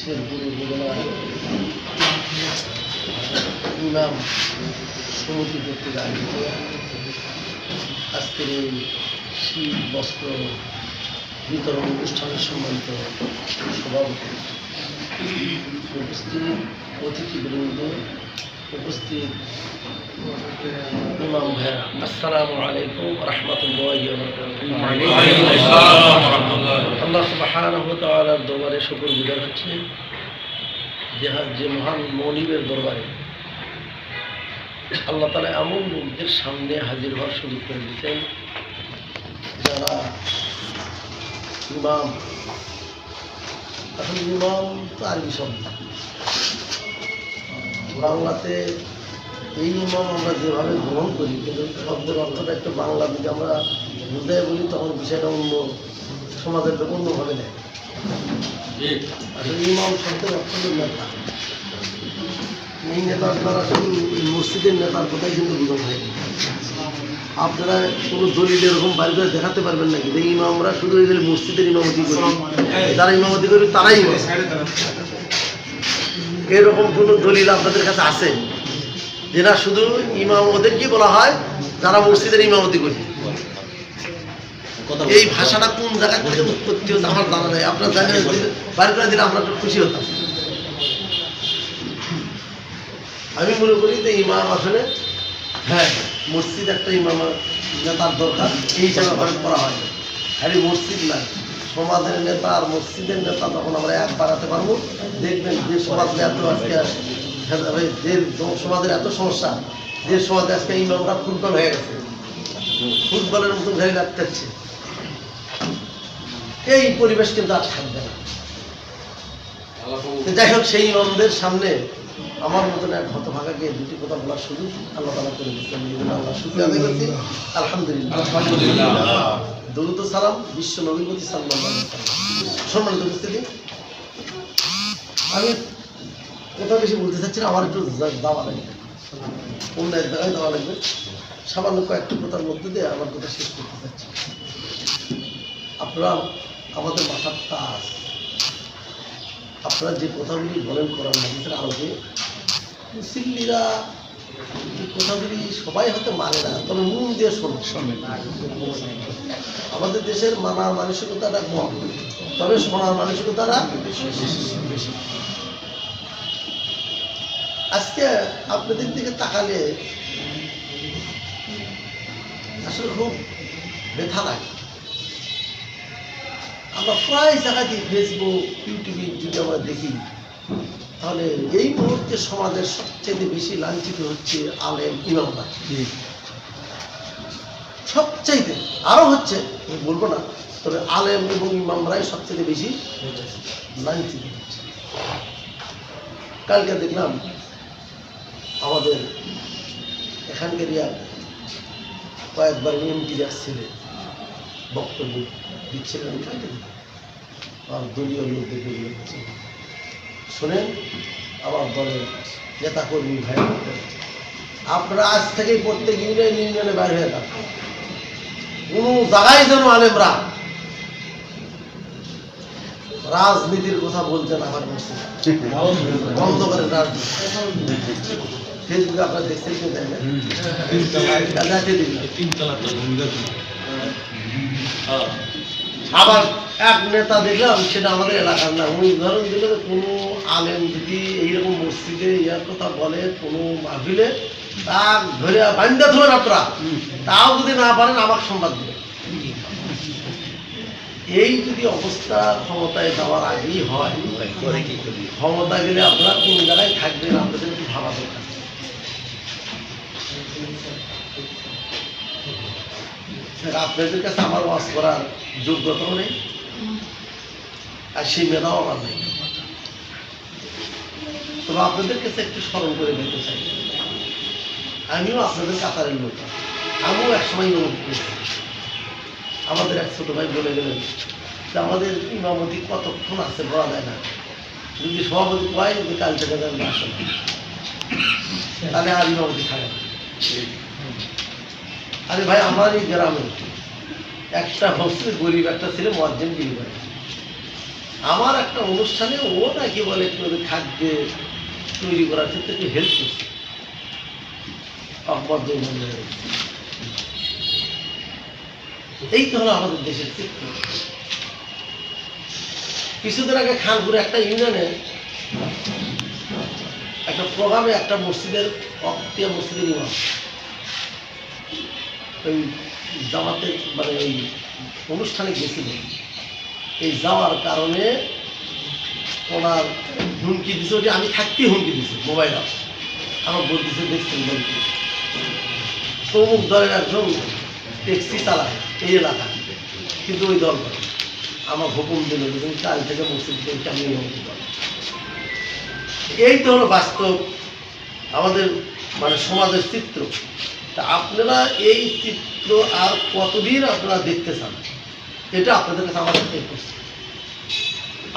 শেরপুর উপজেলার ইমাম সমিতি কর্তৃক আয়োজিত আজকের এই শীত বস্ত্র বিতরণ অনুষ্ঠানের সম্মানিত সভাপতি, উপস্থিত অতিথিবৃন্দ, উপস্থিত ইমাম ভাইরা, আসসালামু আলাইকুম রহমতুল্লাহি ওয়া বারাকাতুহু। আল্লাহ সুবহানাহু ওয়া তাআলার দরবারে শুকরগুজার হচ্ছে যে মহান মনিবের দরবারে আল্লাহ তাআলা এমন লোকদের সামনে হাজির হওয়ার সুযোগ করে দিতেন যারা ইমাম। আসলে ইমাম তো আরবি শব্দ, বাংলাতে এই ইমাম আমরা যেভাবে গ্রহণ করি, কিন্তু শব্দের অর্থটা একটু বাংলা যদি আমরা বুঝাই বলি তখন বিষয়টা অন্য সমাজের লোক অন্যভাবে নেয়। আসলে ইমাম শব্দের অর্থ হল নেতা। এই নেতার দ্বারা শুধু মসজিদের নেতার কথাই কিন্তু বোঝানো হয়নি। আপনারা কোনো দলিল এরকম বাড়ি করে দেখাতে পারবেন নাকি যে ইমামরা শুধু এদের মসজিদের ইমামতি করি, যারা ইমামতি করি তারাই এরকম কোনো দলিল আপনাদের কাছে আছে যে না শুধু ইমাম ওদেরকে বলা হয় যারা মসজিদের ইমামতি করি? এই ভাষাটা কোন জায়গা থেকে উৎপত্তি হচ্ছে আমার জানা নেই। আপনার জানেন, বাড়ি করে দিলে আমরা একটু খুশি হতাম। আমি মনে করি যে ইমাম আসলে হ্যাঁ মসজিদ একটা ইমাম নেতার দরকার, এই হিসাবে করা হয়। খালি মসজিদ না, সমাজের নেতা আর মসজিদের নেতা তখন আমরা এক বাড়াতে পারবো। দেখবেন যে সমাজে এত আজকে যে সমাজের এত সমস্যা, যে সমাজে আজকে ইমামরা ফুটবল হয়ে গেছে, ফুটবলের মতন ঘরে লাগতেছে, এই পরিবেশ কিন্তু আর থাকবে না। যাই হোক, সেই ইমামদের সামনে আমার মতন এক হতভাগাকে দুটি কথা বলার সুযোগ আল্লাহ তাআলা করে দিচ্ছেন। আল্লাহ শুকরিয়া আদায় করছি, আলহামদুলিল্লাহ। দরুদ ও সালাম বিশ্ব নবীর প্রতি সাল্লাল্লাহু আলাইহি ওয়াসাল্লাম। সম্মানিত উপস্থিতি, আমি কথা বেশি বলতে চাচ্ছি না, আমার একটু দাওয়া লাগবে, অন্য এক জায়গায় দেওয়া লাগবে। সামান্য কয়েকটি কথার মধ্যে দিয়ে আমার কথা শেষ করতে চাচ্ছি। আপনারা আমাদের মাথার তাজ, আপনারা যে কথাগুলি বলেন কোরআন হাদিসের আলোকে, মুসল্লিরা এই কথাগুলি সবাই হয়তো মানে না, তবে মন দিয়ে শোনে। আমাদের দেশের মানার মানসিকতাটা কম, তবে শোনার মানসিকতাটা বেশি। আজকে আপনাদের দিকে তাকালে আসলে খুব ব্যথা লাগে। আমরা প্রায় জায়গাতে ফেসবুক, ইউটিউবে যদি আমরা দেখি, তাহলে এই মুহূর্তে সমাজের সবচেয়ে বেশি লাঞ্ছিত হচ্ছে আলেম ইমামরা। সবচাইতে আরো হচ্ছে, আমি বলবো না, তবে আলেম এবং ইমামরাই সবচেয়ে বেশি লাঞ্ছিত হচ্ছে। কালকে দেখলাম আমাদের এখানকার কয়েকবার এমপি আসছিলে, বক্তব্য দিচ্ছিলেন, আর দলীয় লোকদেরকে বলেছে, শোনেন আমার দলের নেতাকর্মী ভাই, আপনারা আজ থেকে প্রত্যেক ইউনিয়নে বাইর হয়ে থাকেন, কোনো জায়গায় যেন আলেমরা রাজনীতির কথা বলতে না পারে, বন্ধ করে রাজনীতি। ফেসবুকে আপনারা দেখছেন কি তাই না? আবার এক নেতা দেখলাম, সেটা আমাদের এলাকার না, উনি উদাহরণ দিল, কোনো আলেম যদি এইরকম মসজিদে ইয়ার কথা বলে কোনো মাহফিলে, তার ধরে বান্ধা ধরেন আপনারা, তাও যদি না পারেন আমাকে সংবাদ দিবেন। এই যদি অবস্থা ক্ষমতায় যাওয়ার আগেই হয়, ক্ষমতা গেলে আপনারা কোন জায়গায় থাকবেন আপনাদের একটু ভাবা দরকার। আপনাদের কাছে আমার ওয়াজ করার যোগ্যতাও নেই, আর সেই মেধাও আমার নেই। তবে আপনাদের কাছে একটু স্মরণ করে দিতে চাই, আমিও আপনাদের কাতারের লোক, আমিও একসময় ইমামতি করেছি। আমাদের এক ছোট ভাই বলে গেলেন যে আমাদের ইমামতি কতক্ষণ আছে বলা যায় না, যদি সভাপতি পাই যে কাল থেকে যাবেন আসেন, তাহলে আর ইমামতি থাকে। আরে ভাই, আমার এই গ্রামে একটা হচ্ছে গরিব একটা ছেলে মুয়াজ্জিন বিয়ে করে, আমার একটা অনুষ্ঠানে ও নাকি বলে একটু খাদ্যে তৈরি করার ক্ষেত্রে একটু হেল্প করছে। এই তো হলো আমাদের দেশের চিত্র। কিছুদিন আগে খানপুরে একটা ইউনিয়নে একটা প্রোগ্রামে একটা মসজিদের অক্তিয়া মসজিদের ইমাম ওই জামাতে মানে ওই অনুষ্ঠানে গেছিল। এই যাওয়ার কারণে ওনার হুমকি দিছে, ওটি আমি থাকতেই হুমকি দিছি মোবাইল আমার বলতেছে দেখছেন বলতে তমুক দলের একজন ট্যাক্সি চালায় এই এলাকা, কিন্তু ওই দল করে আমার হুকুম দিল যে কাল থেকে মসজিদকে কেমন হুমকি করে। এই তো হলো বাস্তব আমাদের মানে সমাজের চিত্র। তা আপনারা এই চিত্র আর কতদিন আপনারা দেখতে চান, এটা আপনাদের কাছে আমাদের এই প্রশ্ন।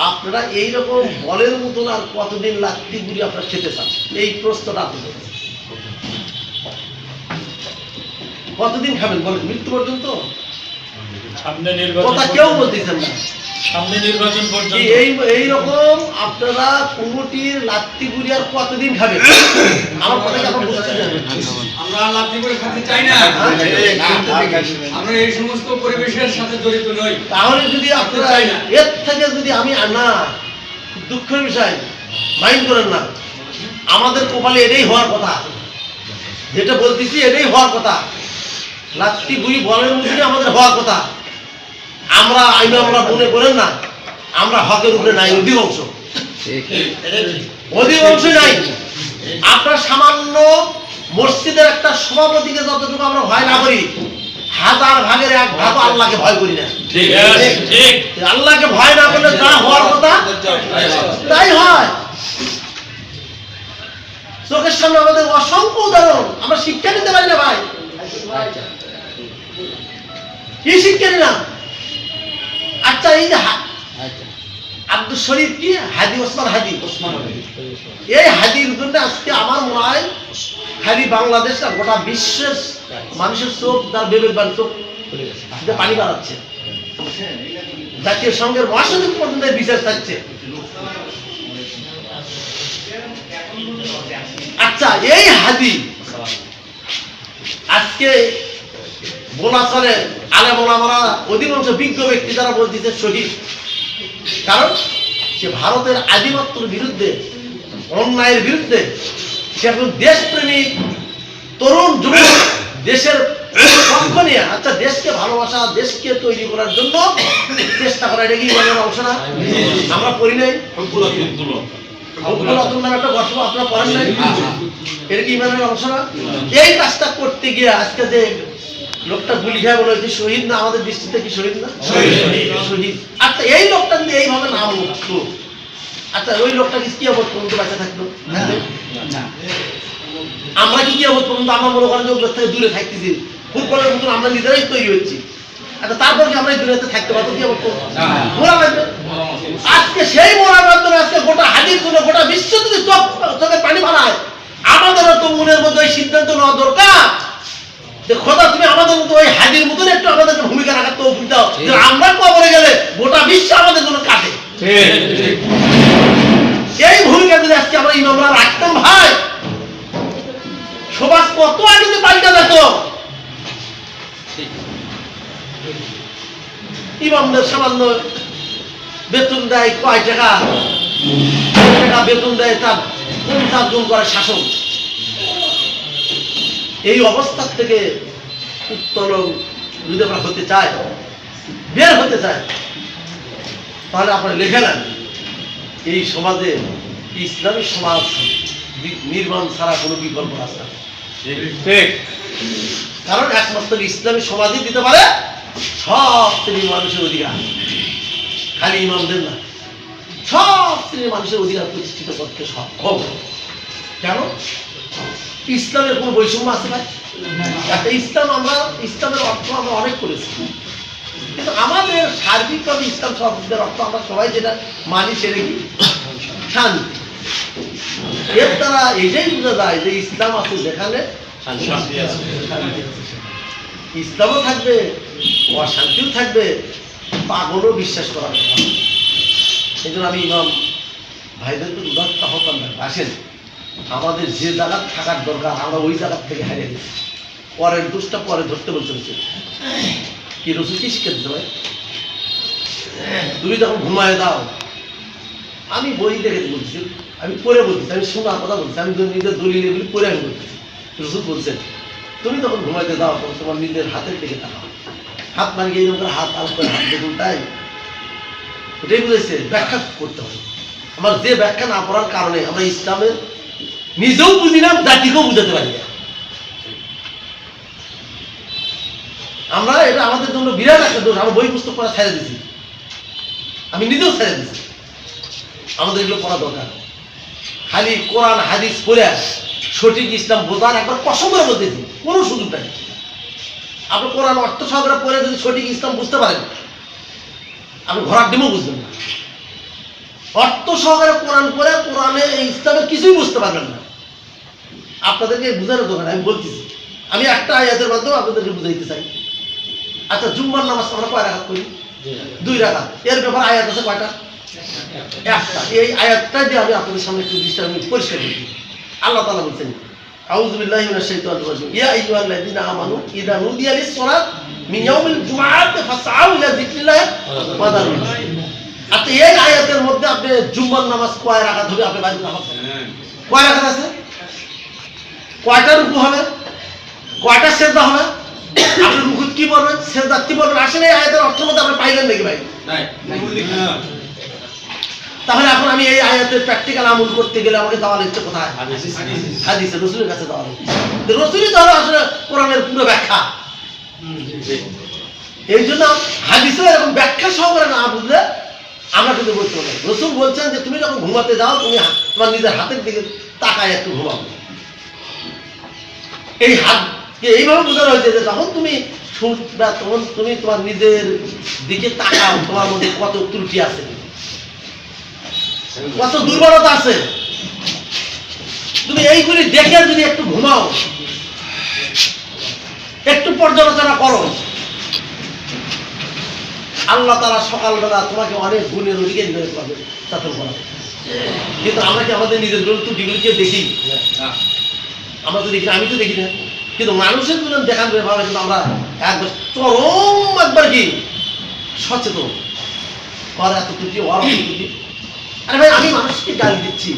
আপনারা এইরকম বলের মতন আর কতদিন লাত্তি গুলি আপনারা খেতে চান, এই প্রশ্নটা আপনাদের কাছে। কতদিন খাবেন বলেন, মৃত্যু পর্যন্ত? কথা কেউ বলতেছেন না। সামনে নির্বাচন পর্যন্ত এইরকম আপনারা কুমুটির লাত্তি গুলি আর কতদিন খাবেন? আমার কথা কি আপনারা বুঝতে চান? আমরা লাত্তি গুলি খেতে চাই না, আমরা এই সমস্ত পরিবেশের সাথে জড়িত নই। তাহলে যদি আপনারা এর থেকে যদি আমি না, দুঃখের বিষয় মাইন্ড করেন না, আমাদের কপালে এটাই হওয়ার কথা, যেটা বলতেছি এটাই হওয়ার কথা। লাত্তি গুলি বলের মধ্যে আমাদের হওয়ার কথা। আমরা মনে করেন না আমরা হকের উপরে নাই, অধিকাংশ নাই। আপনার সামান্য মসজিদের একটা সভাপতিকে যতটুকু আমরা ভয় না করি, 1000 ভাগের 1 ভাগ আল্লাহকে ভয় করি না। আল্লাহকে ভয় না করলে যা হওয়ার কথা তাই হয়। চোখের সামনে আমাদের অসংখ্য উদাহরণ, আমরা শিক্ষা নিতে পারি না ভাই। কি শিক্ষা নিলাম? আচ্ছা এই যে আব্দুল শরীফ কি হাদি ওসমান হাদি, এই হাদির জন্য আজকে আমার মনে হয় খালি বাংলাদেশ না গোটা বিশ্বের মানুষের চোখ তার বিবেকবান চোখ পানি বাড়াচ্ছে। জাতীয় সংঘের মহাসচিব পর্যন্ত বিচার থাকছে। আচ্ছা এই হাদি আজকে বলা চলে আলেম ওলামারা অধিকাংশ বিজ্ঞ ব্যক্তি যারা বলতেছে শহীদ, কারণ সে ভারতের আধিপত্যের বিরুদ্ধে, অন্যায়ের বিরুদ্ধে সে এখন দেশপ্রেমিক তরুণ যুবক দেশের পক্ষ নিয়ে, আচ্ছা দেশকে ভালোবাসা, দেশকে তৈরি করার জন্য চেষ্টা করা, এটা কি ইমানের অংশ না? আমরা পড়ি নাই নামে একটা গল্প আপনারা পড়েন নাই? এটা কি ইমানের অংশ না? এই কাজটা করতে গিয়ে আজকে যে লোকটা গুলি খেয়ে বলে যে শহীদ না, আমাদের দৃষ্টিতে কি শহীদ না? শহীদ। আচ্ছা এই লোকটা যদি এইভাবে নাম উঠতো, আচ্ছা ওই লোকটা কি কিয়ামত পর্যন্ত বেঁচে থাকতো? আমরা কি কিয়ামত পর্যন্ত আমরা মনে করেন যে ওগুলোর থেকে দূরে থাকতেছি, ফুটবলের মতন আমরা নিজেরাই তৈরি হচ্ছি। আচ্ছা তারপর কি আমরা এই দুনিয়াতে থাকতে পারবো? কিয়ামত পর্যন্ত মোরা লাগবে। আজকে সেই মোরার মাধ্যমে আজকে গোটা হাদির জন্য গোটা বিশ্ব যদি চোখে পানি বাড়ায়, আমাদেরও তো মনের মধ্যে ওই সিদ্ধান্ত নেওয়া দরকার যে খোদা তুমি আমাদের মতো ওই হাদির মতন একটু আমাদেরকে ভূমিকা রাখার তৌফিক দাও, যে আমরা কবরে গেলে গোটা বিশ্ব আমাদের জন্য কাটে। এই ভূমিকা যদি আজকে আমরা ইমামরা রাখতাম ভাই, সমাজ কত আগে পাল্টা যেত। ইমামদের সামান্য বেতন দেয় কয় টাকা বেতন দেয়, তার 50 জন করে শাসন। এই অবস্থা থেকে উত্তোলন যদি আমরা হতে চাই, বের হতে চাই, তাহলে আপনারা লিখে নেন এই সমাজে ইসলামী সমাজ নির্মাণ ছাড়া কোনো বিকল্প রাস্তা নেই। কারণ একমাত্র ইসলামী সমাজই দিতে পারে সব শ্রেণীর মানুষের অধিকার, খালি ইমামদের না, সব শ্রেণীর মানুষের অধিকার প্রতিষ্ঠিত করতে সক্ষম। কেন? ইসলামের কোনো বৈষম্য আছে ভাই? একটা ইসলাম, আমরা ইসলামের অর্থ আমরা অনেক করেছি, কিন্তু আমাদের সার্বিকভাবে ইসলাম শব্দের অর্থ আমরা সবাই যেটা মানি সেটা কি? শান্তি। এর দ্বারা এটাই বোঝা যায় যে ইসলাম আছে যেখানে শান্তি আছে, ইসলামও থাকবে, অশান্তিও থাকবে, পাগলও বিশ্বাস করা এই জন্য আমি ইমাম ভাইদেরকে উদাহরণ হতাম না, আসেন আমাদের যে জায়গা থাকার দরকার আমরা ওই জায়গা থেকে হারিয়ে দিচ্ছি, পরের দোষটা পরে ধরতে বলতে হচ্ছে। কি রসুল কি শিখে দিতে ভাই? তুমি যখন ঘুমায় দাও, আমি বই দেখে বলছি, আমি পড়ে বলতেছি, আমি শোনার কথা বলছি, আমি নিজের দলিল এগুলি পড়ে আমি বলতেছি। রসুল বলছেন তুমি যখন ঘুমাইতে দাও তখন তোমার নিজের হাতের দিকে তাকাও, হাত মানে এইরকম করে হাত আল করে হাত দেখুন, তাই ওটাই বুঝেছে। ব্যাখ্যা করতে হবে। আমার যে ব্যাখ্যা না করার কারণে আমরা ইসলামের নিজেও বুঝি না, জাতিকেও বুঝাতে পারি না। আমরা এটা আমাদের জন্য বিরাট একটা দোষ। আমরা বই পুস্তক পড়া ছেড়ে দিছি, আমি নিজেও ছেড়ে দিছি। আমাদের এগুলো পড়া দরকার। খালি কোরআন হাদিস পড়ে সঠিক ইসলাম বোঝার একবার কসম করে বলতেছি, কোনো সুযোগ নাই। আপনি কোরআন অর্থ সহকারে পড়ে যদি সঠিক ইসলাম বুঝতে পারেন, আপনি ঘোড়ার ডিমও বুঝবেন না। অর্থ সহকারে কোরআন পড়ে কোরআনে ইসলামের কিছুই বুঝতে পারবেন না। আপনাদেরকে বুঝানোর দরকার, আমি বলতেছি। আমি একটা আয়াতের মাধ্যমে আপনাদেরকে বুঝাইতে চাই। আচ্ছা, জুম্মার নামাজ আমরা কয় রাকাত করি? 2 রাকাত। এর ব্যাপারে আয়াত আছে কয়টা? একটা। এই আয়াতটা দিয়ে আমি আপনাদের সামনে একটু দৃষ্টান্ত পরিষ্কার করি। আল্লাহ তাআলা বলছেন, আউযু বিল্লাহি মিনাশ শাইতানির রাজিম, ইয়া আইয়ুহাল্লাযীনা আমানু ইযা নুদিয়া লিস-সালাত মিন ইয়াউমিল জুমআতি ফাসআউ ইলা যিকরিল্লাহি ওয়া যারুল বাইহ। আচ্ছা, এই আয়াতের মধ্যে আপনি জুম্মার নামাজ কয় রাকাত হবে? আপনি বাইরে নামাজ কয় রাকাত আছে? কয়টা রুকু হবে? কয়টা সিজদা হবে? আপনি রুকু কি বলবেন, সিজদা কি বলবেন? আসলে এই আয়াতের অর্থ মধ্যে আপনি পাইলেন নাকি ভাই? নাই। তাহলে এখন আমি এই আয়াতের প্র্যাকটিক্যাল আমল করতে গেলে আমাকে যাওয়ার ইচ্ছে কোথায়? হাদিসে, রাসূলের কাছে যাওয়ার ইচ্ছে। রাসূলই তো আসলে কোরআনের পুরো ব্যাখ্যা। এই জন্য হাদিসে এরকম ব্যাখ্যা সহকারে না বুঝলে আমরা কিন্তু বলতে পারি। রাসূল বলছেন যে তুমি যখন ঘুমাতে যাও, তুমি তোমার নিজের হাতের দিকে তাকায় একটু ঘুমাও। এই হাতকে এইভাবে বোঝানো হয়েছে যে যখন তুমি শুনবা, তখন তুমি তোমার নিজের দিকে তাকাও, তোমার মধ্যে কত ত্রুটি আছে, কত দুর্বলতা আছে, তুমি এইগুলি দেখে যদি একটু ঘুমাও, একটু পর্যালোচনা করো, আল্লাহ তাআলা সকালবেলা তোমাকে অনেক গুণের অধিকারী করে তোমাকে চাতন করাবে। কিন্তু আমরা কি আমাদের নিজের ত্রুটিগুলিকে দেখি? আমরা তো দেখি না, আমি তো দেখি না। কিন্তু মানুষের জন্য দেখার ব্যাপারে কিন্তু আমরা একবার চরম একবার কি সচেতন। আর এত ত্রুটি, ওর ত্রুটি। আরে ভাই, আমি মানুষকে গালি দিচ্ছি,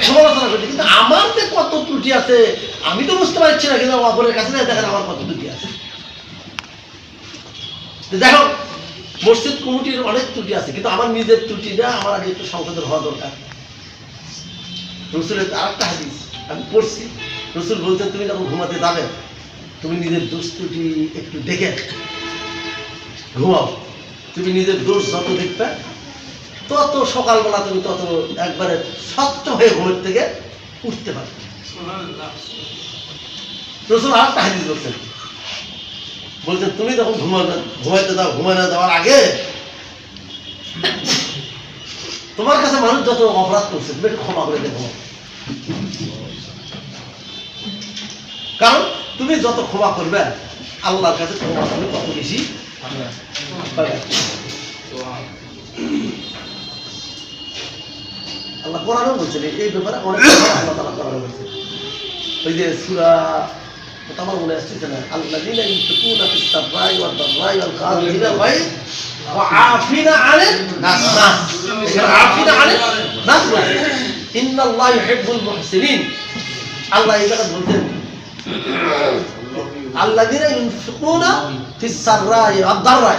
সমালোচনা করছি, কিন্তু আমার যে কত ত্রুটি আছে আমি তো বুঝতে পারছি না। কিন্তু অপরের কাছে দেখেন আমার কত ত্রুটি আছে। দেখো, মসজিদ কমিটির অনেক ত্রুটি আছে, কিন্তু আমার নিজের ত্রুটিটা আমার আগে একটু সংশোধন হওয়া দরকার। রাসূলের আরেকটা হাদিস আমি পড়ছি, রাসূল বলতেন তুমি যখন ঘুমাতে যাবে, তুমি নিজের দোষ ত্রুটি একটু দেখে ঘুমাও। তুমি নিজের দোষ যত দেখবে, তত সকালবেলা তুমি তত একবারে স্বচ্ছ হয়ে ঘুমের থেকে উঠতে পারবে। রাসূল আরেকটা হাদিস বলছেন তুমি যখন ঘুমাইতে দাও, ঘুমানো যাওয়ার আগে তোমার কাছে মানুষ যত অপরাধ করছে তুমি একটু ক্ষমা করে দেখো। কারণ তুমি যত ক্ষমা করবে আল্লাহর কাছে ক্ষমা করবে তত বেশি পাবে। আল্লাহ কোরআনও বলছেন এই ব্যাপারে, অনেক আল্লাহ তাআলা কোরআনে বলছেন। ওই যে সূরা আমার মনে আসছে না, আল্লাযীনা ইউনফিকুনা ফিস-সাররাই ওয়াদ-দাররাই ওয়াল-কাযিমিনাল গায়জ ওয়া আফিনা আনিন নাস। আফিনা আনিন নাস, ইন্নাল্লাহা ইউহিব্বুল মুহসিনিন। আল্লাহ এই কথা বলতেন, আল্লাযীনা ইউনফিকুনা ফিস-সাররাই ওয়াদ-দাররাই,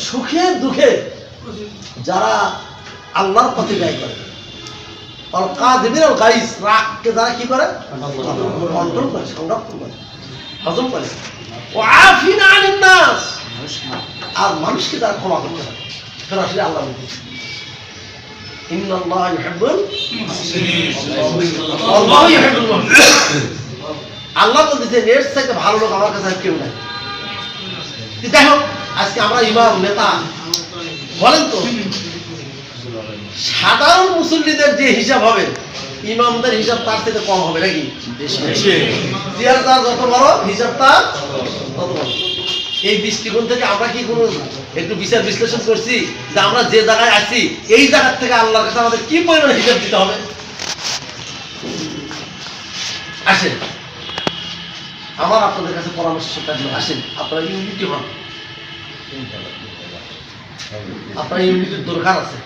সুখে দুঃখে যারা আল্লাহর পথে ব্যয় করে, ওয়াল-কাযিমিনাল গায়জ, রাগকে যারা কি করে? কন্ট্রোল করে, সংরক্ষণ করে, হজম করে। ওয়াফিনা আনিন নাস, আর মানুষকে তারা ক্ষমা করতে পারে। সরাসরি আল্লাহ বলতেছে ইন্নাল্লাহা ইউহিব্বুল মুহসিনিন, আল্লাহু ইউহিব্বুল মুহসিনিন। আল্লাহ বলতেছে এর থেকে ভালো লোক আমার কাছে কেউ নাই। দেখো আজকে আমরা ইমাম নেতা বলেন তো, সাধারণ মুসল্লিদের যে হিসাব হবে ইমামদের হিসাব তার থেকে কম হবে নাকি? চেয়ার তার যত বড়, হিসাব তার তত বড়। এই দৃষ্টিকোণ থেকে আমরা কি কোনো একটু বিচার বিশ্লেষণ করছি যে আমরা যে জায়গায় আছি এই জায়গা থেকে আল্লাহর কাছে আমাদের কি পরিমাণ হিসাব দিতে হবে? আসেন, আমার আপনাদের কাছে পরামর্শ থাকলো, আসেন আপনারা ইউনিটি হন। আপনার ইউনিটির দরকার আছে।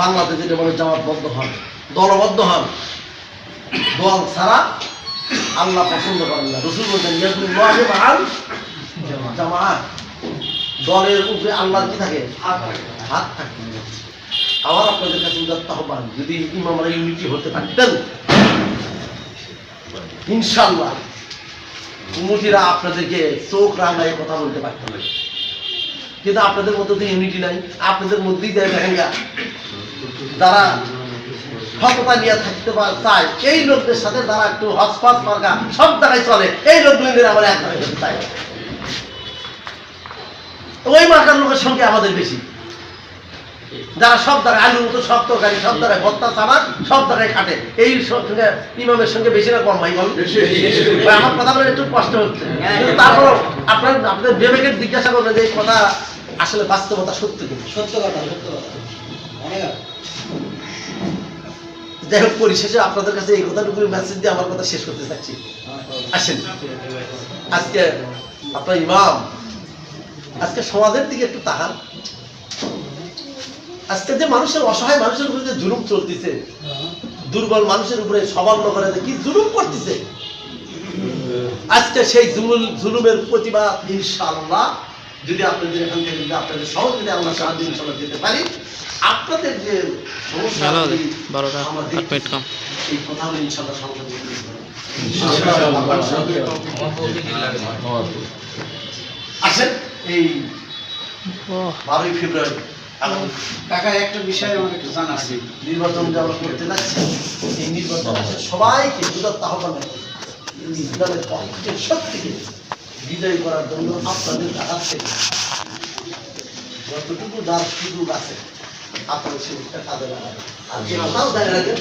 বাংলাদেশে যেমন জামাতবদ্ধ হন, দলবদ্ধ হন। দল ছাড়া আল্লাহ পছন্দ করেন না। রাসূল বলেন ইয়াদুল্লাহি মাআল জামাআত, দলের উপরে আল্লাহর কি থাকে? হাত থাকে। আমার আপনাদের কাছে উদাত্ত আহ্বান, যদি ইমামরা ইউনিটি হতে পারতেন ইনশাআল্লাহ মুফতিরা আপনাদেরকে চোখ রাঙায় কথা বলতে পারতেন। কিন্তু আপনাদের মধ্যে তো ইউনিটি নাই। আপনাদের মধ্যেই দেখেন যারা ক্ষমতা নিয়ে থাকতে চায় এই লোকদের সাথে যারা একটু হসপাস মার্কা সব জায়গায় চলে, এই লোকগুলিদের আমার এক চাই। ওই মার্কার লোকের সঙ্গে আমাদের বেশি, যারা সব জায়গায় আলুর মতো সব তরকারি, সব জায়গায় ভত্তা চানা, সব জায়গায় খাটে, এই সঙ্গে ইমামের সঙ্গে বেশি না কম ভাই বল? আমার কথা বলে একটু কষ্ট হচ্ছে, কিন্তু তারপর আপনাদের বিবেকের জিজ্ঞাসা করবেন যে এই কথা আসলে বাস্তবতা সত্য কিন্তু সত্য কথা। যাই হোক, পরিশেষে আপনাদের কাছে এই কথাটুকু মেসেজ দিয়ে আমার কথা শেষ করতে চাচ্ছি। আসেন, আজকে আপনার ইমাম আজকে সমাজের দিকে একটু তাকান। আজকে যে মানুষের অসহায় মানুষের উপরে যে জুলুম চলতেছে, দুর্বল মানুষের উপরে সবল করে কি জুলুম করতেছে, আজকে সেই জুলুমের প্রতিবাদ ইনশাআল্লাহ যদি আপনাদের এখান থেকে যদি আপনাদের সহযোগিতা আমরা সাহায্য ইনশাআল্লাহ দিতে পারি, আপনাদের যে সমস্যা এই কথা হলো ইনশাআল্লাহ সংসদে আসেন। এই 12ই ফেব্রুয়ারি কাকা একটা বিষয় আমার একটু জানা আছে। নির্বাচন যে আমরা করতে যাচ্ছি, এই নির্বাচন সবাইকে উদাত্ত আহ্বান ইসলামের পক্ষে শক্তিকে বিজয়ী করার জন্য আপনাদের কাছ থেকে যতটুকু যার সুযোগ আছে আপনাদের সেটা কাজে লাগাবেন। আর যে কোথাও জায়গা রাখেন,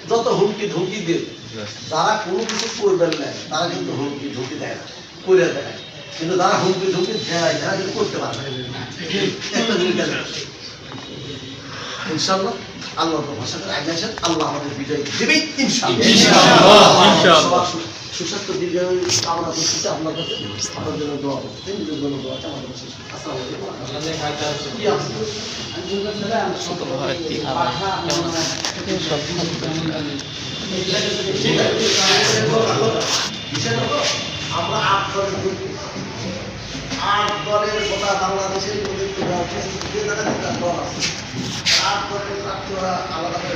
যত হুমকি ধমকি দিয়ে যারা কোনো কিছু করবেন না তারা কিন্তু হুমকি ধমকি দেয় না, করে দেয়। কিন্তু যারা হুমকি ধমকি দেয় তারা কিন্তু করতে পারবে একটা জিনিস ইনশাআল্লাহ। আল্লাহ ভাষা করে আগে আসেন, আল্লাহ আমাদের বিজয় দেবেই ইনশাআল্লাহ। সুস্বাস্থ্য দীর্ঘায়ু কামনা করছি আপনার কাছে, আপনার জন্য দোয়া করছি, নিজের জন্য দোয়া আছে আমাদের কাছে। আসসালামু আলাইকুম। আমরা 8 দলের গোটা বাংলাদেশের আলাদা করে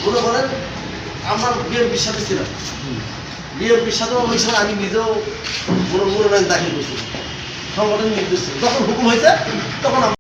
মনে করেন আমরা বিএনপির সাথে ছিলাম, বিএনপির সাথে ওই সময় আমি নিজেও মনোনয়ন দাখিল করছি, সংগঠন নির্দেশ যখন হুকুম হয়েছে তখন